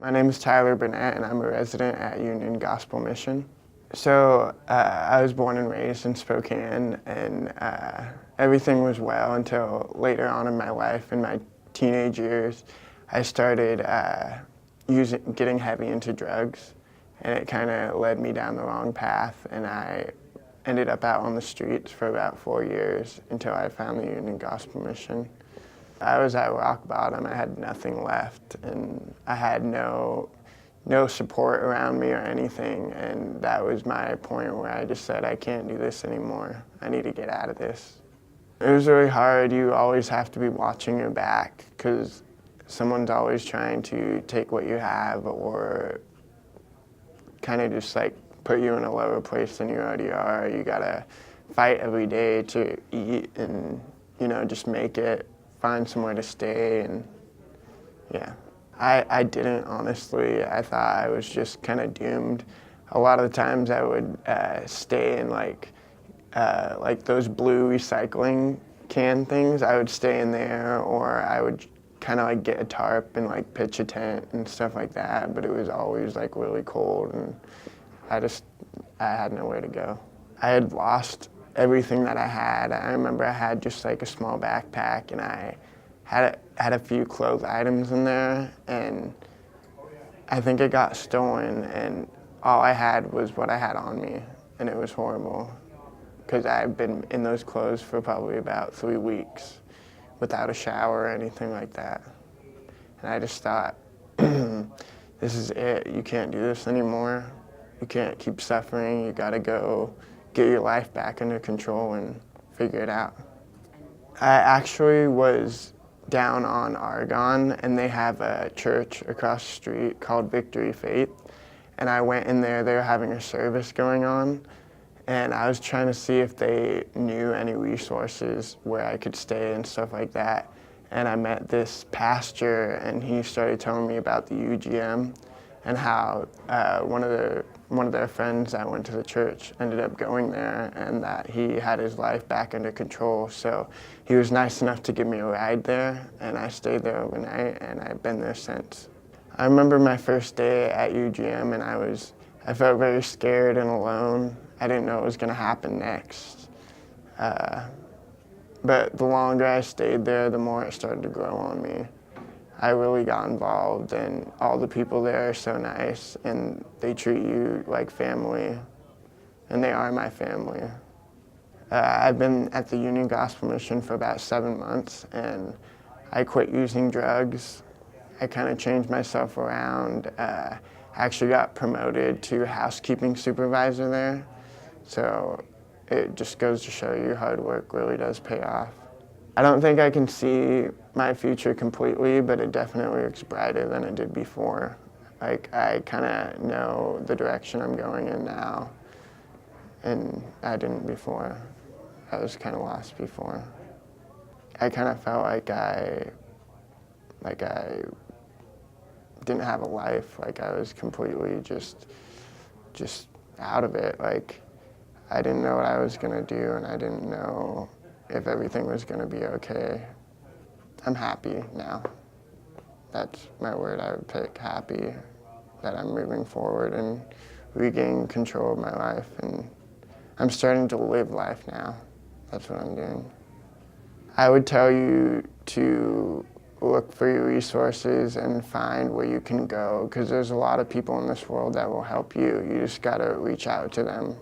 My name is Tyler Burnett, and I'm a resident at Union Gospel Mission. So I was born and raised in Spokane, and everything was well until later on in my life. In my teenage years, I started getting heavy into drugs, and it kind of led me down the wrong path, and I ended up out on the streets for about 4 years until I found the Union Gospel Mission. I was at rock bottom. I had nothing left, and I had no support around me or anything, and that was my point where I just said, I can't do this anymore. I need to get out of this. It was really hard. You always have to be watching your back because someone's always trying to take what you have or kind of just like put you in a lower place than you already are. You gotta fight every day to eat and, just make it, find somewhere to stay, and yeah. I didn't, honestly. I thought I was just kind of doomed. A lot of the times I would stay in like those blue recycling can things. I would stay in there, or I would kind of like get a tarp and like pitch a tent and stuff like that, but it was always like really cold, and I had nowhere to go. I had lost everything that I had. I remember I had just like a small backpack, and I had a few clothes items in there, and I think it got stolen, and all I had was what I had on me, and it was horrible because I've been in those clothes for probably about 3 weeks without a shower or anything like that. And I just thought, this is it. You can't do this anymore. You can't keep suffering. You gotta go get your life back under control and figure it out. I actually was down on Argonne, and they have a church across the street called Victory Faith, and I went in there. They were having a service going on, and I was trying to see if they knew any resources where I could stay and stuff like that, and I met this pastor, and he started telling me about the UGM and how one of their friends that went to the church ended up going there, and that he had his life back under control. So he was nice enough to give me a ride there, and I stayed there overnight, and I've been there since. I remember my first day at UGM, and I felt very scared and alone. I didn't know what was going to happen next. But the longer I stayed there, the more it started to grow on me. I really got involved, and all the people there are so nice, and they treat you like family, and they are my family. I've been at the Union Gospel Mission for about 7 months, and I quit using drugs. I kind of changed myself around. I actually got promoted to housekeeping supervisor there, so it just goes to show you hard work really does pay off. I don't think I can see my future completely, but it definitely looks brighter than it did before. Like, I kind of know the direction I'm going in now, and I didn't before. I was kind of lost before. I kind of felt like I didn't have a life. Like, I was completely just out of it. Like, I didn't know what I was gonna do, and I didn't know if everything was gonna be okay. I'm happy now. That's my word I would pick, happy, that I'm moving forward and regaining control of my life, and I'm starting to live life now. That's what I'm doing. I would tell you to look for your resources and find where you can go, because there's a lot of people in this world that will help you. You just gotta reach out to them.